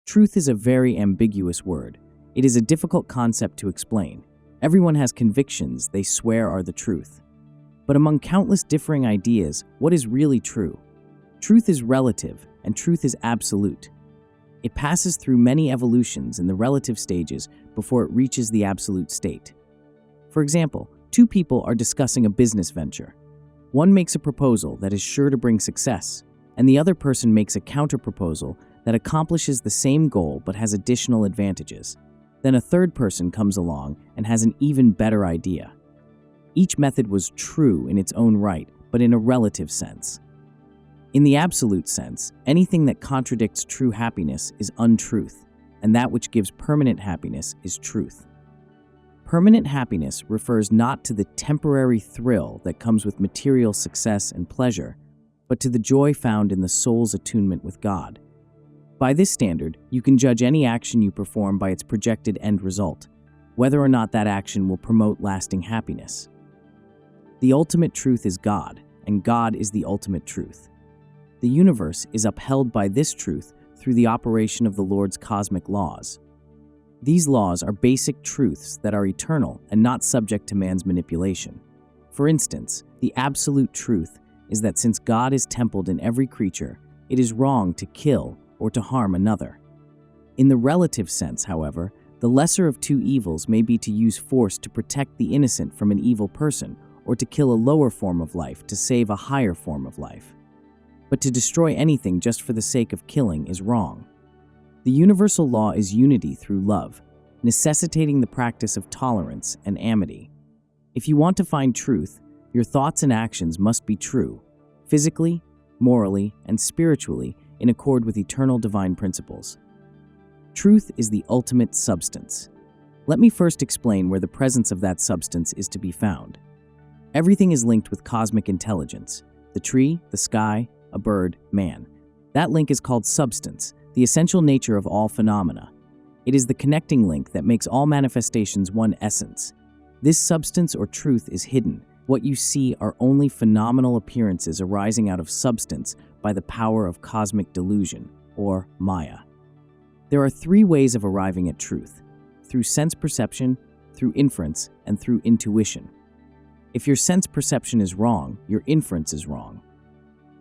Truth is a very ambiguous word. It is a difficult concept to explain. Everyone has convictions they swear are the truth. But among countless differing ideas, what is really true? Truth is relative, and truth is absolute. It passes through many evolutions in the relative stages before it reaches the absolute state. For example, two people are discussing a business venture. One makes a proposal that is sure to bring success, and the other person makes a counter-proposal that accomplishes the same goal but has additional advantages. Then a third person comes along and has an even better idea. Each method was true in its own right, but in a relative sense. In the absolute sense, anything that contradicts true happiness is untruth, and that which gives permanent happiness is truth. Permanent happiness refers not to the temporary thrill that comes with material success and pleasure, but to the joy found in the soul's attunement with God. By this standard, you can judge any action you perform by its projected end result, whether or not that action will promote lasting happiness. The ultimate truth is God, and God is the ultimate truth. The universe is upheld by this truth through the operation of the Lord's cosmic laws. These laws are basic truths that are eternal and not subject to man's manipulation. For instance, the absolute truth is that since God is templed in every creature, it is wrong to kill or to harm another. In the relative sense, however, the lesser of two evils may be to use force to protect the innocent from an evil person, or to kill a lower form of life to save a higher form of life. But to destroy anything just for the sake of killing is wrong. The universal law is unity through love, necessitating the practice of tolerance and amity. If you want to find truth, your thoughts and actions must be true, physically, morally, and spiritually, in accord with eternal divine principles. Truth is the ultimate substance. Let me first explain where the presence of that substance is to be found. Everything is linked with cosmic intelligence: the tree, the sky, a bird, man. That link is called substance, the essential nature of all phenomena. It is the connecting link that makes all manifestations one essence. This substance or truth is hidden. What you see are only phenomenal appearances arising out of substance by the power of cosmic delusion, or Maya. There are three ways of arriving at truth: through sense perception, through inference, and through intuition. If your sense perception is wrong, your inference is wrong.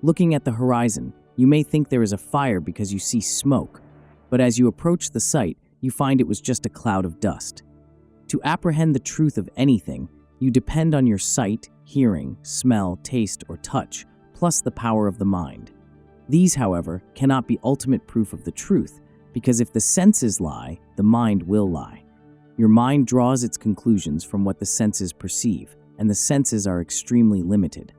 Looking at the horizon, you may think there is a fire because you see smoke, but as you approach the site, you find it was just a cloud of dust. To apprehend the truth of anything, you depend on your sight, hearing, smell, taste, or touch, plus the power of the mind. These, however, cannot be ultimate proof of the truth, because if the senses lie, the mind will lie. Your mind draws its conclusions from what the senses perceive, and the senses are extremely limited.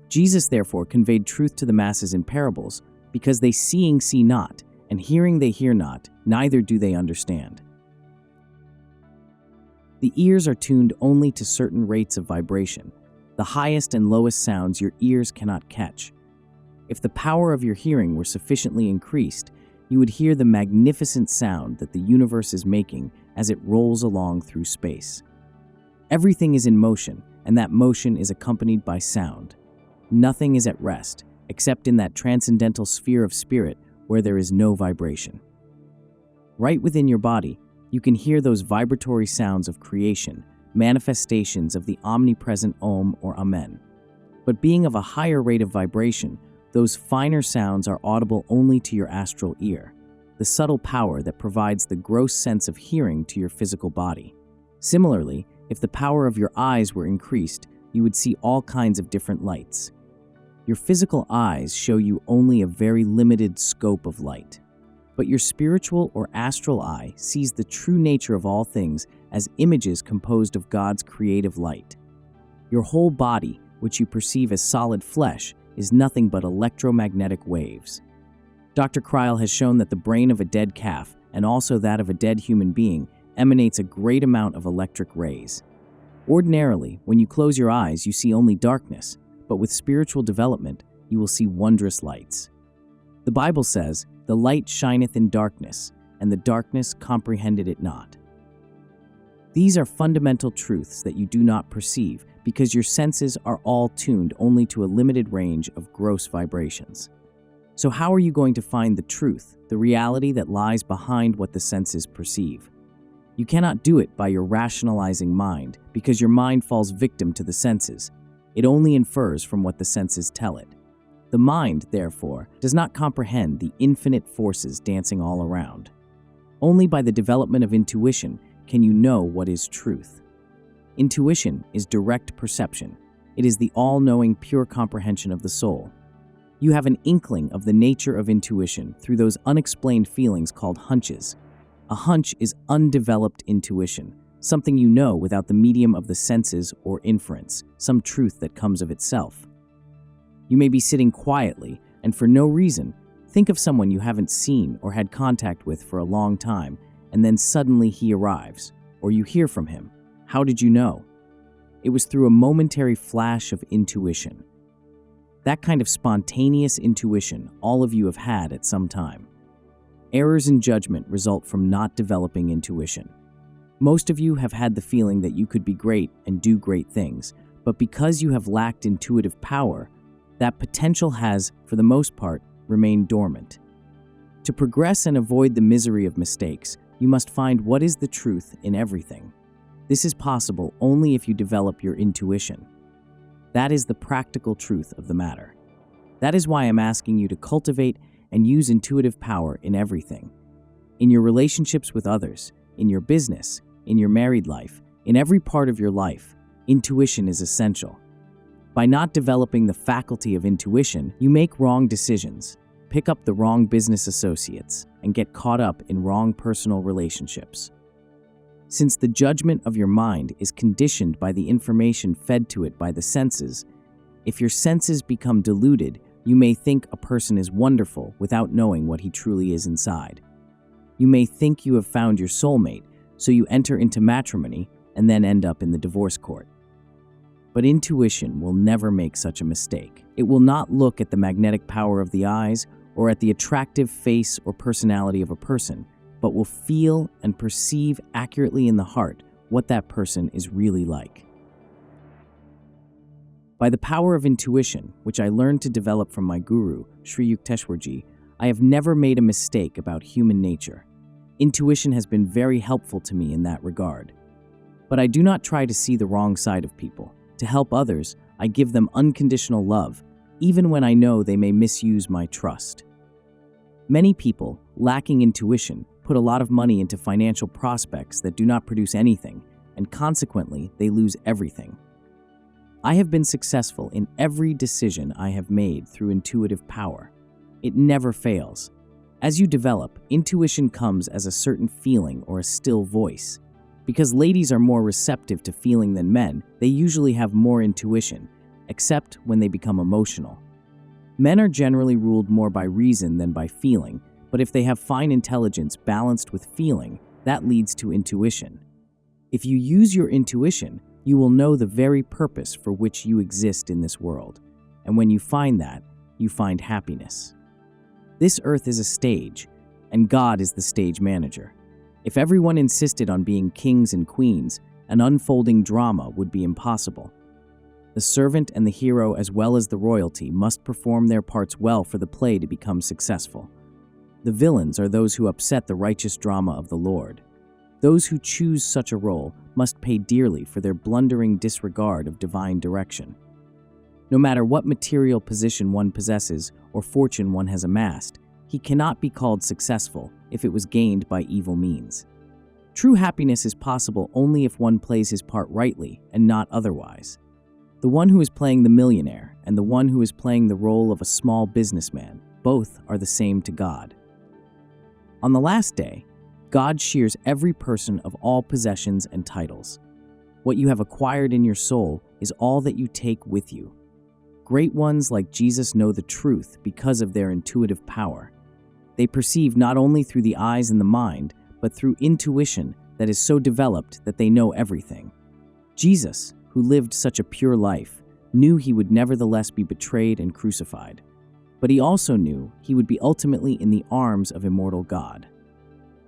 Jesus therefore conveyed truth to the masses in parables, because they seeing see not, and hearing they hear not, neither do they understand. The ears are tuned only to certain rates of vibration, the highest and lowest sounds your ears cannot catch. If the power of your hearing were sufficiently increased, you would hear the magnificent sound that the universe is making as it rolls along through space. Everything is in motion, and that motion is accompanied by sound. Nothing is at rest, except in that transcendental sphere of spirit where there is no vibration. Right within your body, you can hear those vibratory sounds of creation, manifestations of the omnipresent Om or Amen. But being of a higher rate of vibration, those finer sounds are audible only to your astral ear, the subtle power that provides the gross sense of hearing to your physical body. Similarly, if the power of your eyes were increased, you would see all kinds of different lights. Your physical eyes show you only a very limited scope of light, but your spiritual or astral eye sees the true nature of all things as images composed of God's creative light. Your whole body, which you perceive as solid flesh, is nothing but electromagnetic waves. Dr. Kreil has shown that the brain of a dead calf, and also that of a dead human being, emanates a great amount of electric rays. Ordinarily, when you close your eyes, you see only darkness, but with spiritual development, you will see wondrous lights. The Bible says, "The light shineth in darkness, and the darkness comprehended it not." These are fundamental truths that you do not perceive because your senses are all tuned only to a limited range of gross vibrations. So how are you going to find the truth, the reality that lies behind what the senses perceive? You cannot do it by your rationalizing mind, because your mind falls victim to the senses. It only infers from what the senses tell it. The mind, therefore, does not comprehend the infinite forces dancing all around. Only by the development of intuition can you know what is truth. Intuition is direct perception. It is the all-knowing, pure comprehension of the soul. You have an inkling of the nature of intuition through those unexplained feelings called hunches. A hunch is undeveloped intuition, something you know without the medium of the senses or inference, some truth that comes of itself. You may be sitting quietly, and for no reason, think of someone you haven't seen or had contact with for a long time, and then suddenly he arrives, or you hear from him. How did you know? It was through a momentary flash of intuition. That kind of spontaneous intuition all of you have had at some time. Errors in judgment result from not developing intuition. Most of you have had the feeling that you could be great and do great things, but because you have lacked intuitive power, that potential has, for the most part, remained dormant. To progress and avoid the misery of mistakes, you must find what is the truth in everything. This is possible only if you develop your intuition. That is the practical truth of the matter. That is why I'm asking you to cultivate and use intuitive power in everything. In your relationships with others, in your business, in your married life, in every part of your life, intuition is essential. By not developing the faculty of intuition, you make wrong decisions, pick up the wrong business associates, and get caught up in wrong personal relationships. Since the judgment of your mind is conditioned by the information fed to it by the senses, if your senses become diluted, you may think a person is wonderful without knowing what he truly is inside. You may think you have found your soulmate, so you enter into matrimony and then end up in the divorce court. But intuition will never make such a mistake. It will not look at the magnetic power of the eyes or at the attractive face or personality of a person, but will feel and perceive accurately in the heart what that person is really like. By the power of intuition, which I learned to develop from my guru, Sri Yukteswarji, I have never made a mistake about human nature. Intuition has been very helpful to me in that regard. But I do not try to see the wrong side of people. To help others, I give them unconditional love, even when I know they may misuse my trust. Many people, lacking intuition, put a lot of money into financial prospects that do not produce anything, and consequently, they lose everything. I have been successful in every decision I have made through intuitive power. It never fails. As you develop, intuition comes as a certain feeling or a still voice. Because ladies are more receptive to feeling than men, they usually have more intuition, except when they become emotional. Men are generally ruled more by reason than by feeling, but if they have fine intelligence balanced with feeling, that leads to intuition. If you use your intuition, you will know the very purpose for which you exist in this world, and when you find that, you find happiness. This earth is a stage, and God is the stage manager. If everyone insisted on being kings and queens, an unfolding drama would be impossible. The servant and the hero, as well as the royalty, must perform their parts well for the play to become successful. The villains are those who upset the righteous drama of the Lord. Those who choose such a role must pay dearly for their blundering disregard of divine direction. No matter what material position one possesses or fortune one has amassed, he cannot be called successful if it was gained by evil means. True happiness is possible only if one plays his part rightly and not otherwise. The one who is playing the millionaire and the one who is playing the role of a small businessman, both are the same to God. On the last day, God shears every person of all possessions and titles. What you have acquired in your soul is all that you take with you. Great ones like Jesus know the truth because of their intuitive power. They perceive not only through the eyes and the mind, but through intuition that is so developed that they know everything. Jesus, who lived such a pure life, knew he would nevertheless be betrayed and crucified. But he also knew he would be ultimately in the arms of immortal God.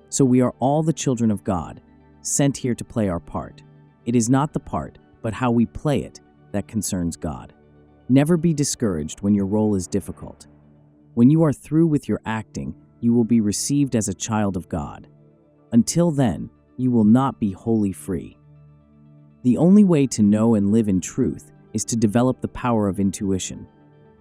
So we are all the children of God, sent here to play our part. It is not the part, but how we play it, that concerns God. Never be discouraged when your role is difficult. When you are through with your acting, you will be received as a child of God. Until then, you will not be wholly free. The only way to know and live in truth is to develop the power of intuition.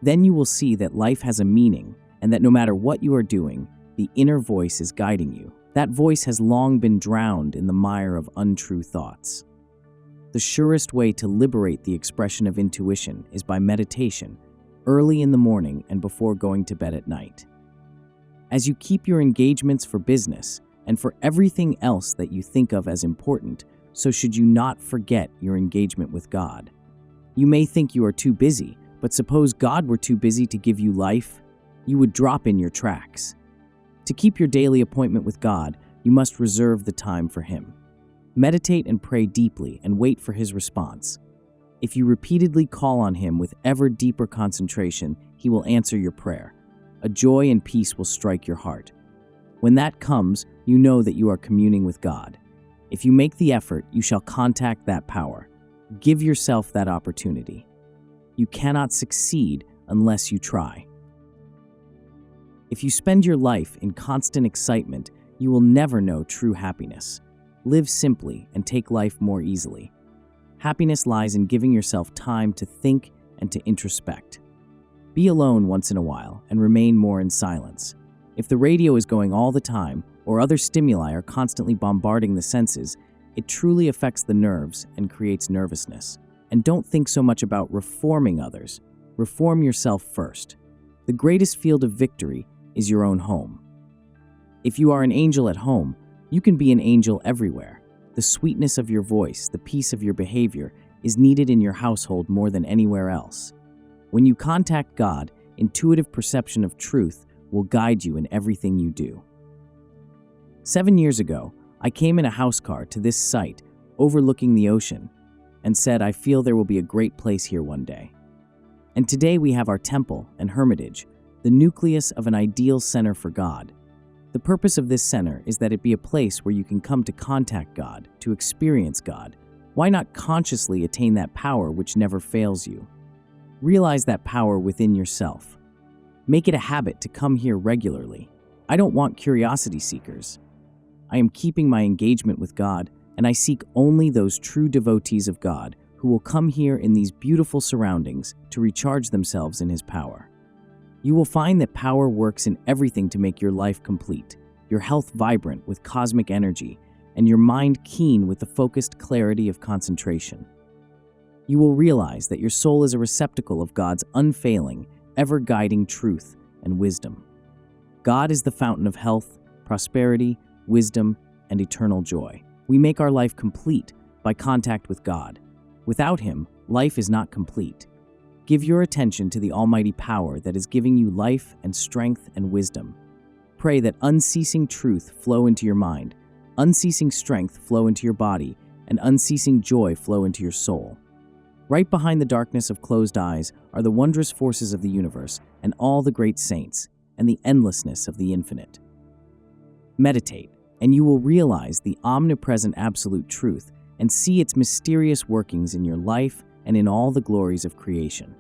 Then you will see that life has a meaning, and that no matter what you are doing, the inner voice is guiding you. That voice has long been drowned in the mire of untrue thoughts. The surest way to liberate the expression of intuition is by meditation, early in the morning and before going to bed at night. As you keep your engagements for business and for everything else that you think of as important, so should you not forget your engagement with God. You may think you are too busy, but suppose God were too busy to give you life, you would drop in your tracks. To keep your daily appointment with God, you must reserve the time for Him. Meditate and pray deeply and wait for His response. If you repeatedly call on Him with ever deeper concentration, He will answer your prayer. A joy and peace will strike your heart. When that comes, you know that you are communing with God. If you make the effort, you shall contact that power. Give yourself that opportunity. You cannot succeed unless you try. If you spend your life in constant excitement, you will never know true happiness. Live simply and take life more easily. Happiness lies in giving yourself time to think and to introspect. Be alone once in a while and remain more in silence. If the radio is going all the time or other stimuli are constantly bombarding the senses, it truly affects the nerves and creates nervousness. And don't think so much about reforming others. Reform yourself first. The greatest field of victory is your own home. If you are an angel at home, you can be an angel everywhere. The sweetness of your voice, the peace of your behavior, is needed in your household more than anywhere else. When you contact God, intuitive perception of truth will guide you in everything you do. 7 years ago, I came in a house car to this site, overlooking the ocean, and said, I feel there will be a great place here one day. And today we have our temple and hermitage, the nucleus of an ideal center for God. The purpose of this center is that it be a place where you can come to contact God, to experience God. Why not consciously attain that power which never fails you? Realize that power within yourself. Make it a habit to come here regularly. I don't want curiosity seekers. I am keeping my engagement with God, and I seek only those true devotees of God who will come here in these beautiful surroundings to recharge themselves in His power. You will find that power works in everything to make your life complete, your health vibrant with cosmic energy, and your mind keen with the focused clarity of concentration. You will realize that your soul is a receptacle of God's unfailing, ever-guiding truth and wisdom. God is the fountain of health, prosperity, wisdom, and eternal joy. We make our life complete by contact with God. Without Him, life is not complete. Give your attention to the almighty power that is giving you life and strength and wisdom. Pray that unceasing truth flow into your mind, unceasing strength flow into your body, and unceasing joy flow into your soul. Right behind the darkness of closed eyes are the wondrous forces of the universe and all the great saints and the endlessness of the infinite. Meditate, and you will realize the omnipresent absolute truth and see its mysterious workings in your life and in all the glories of creation.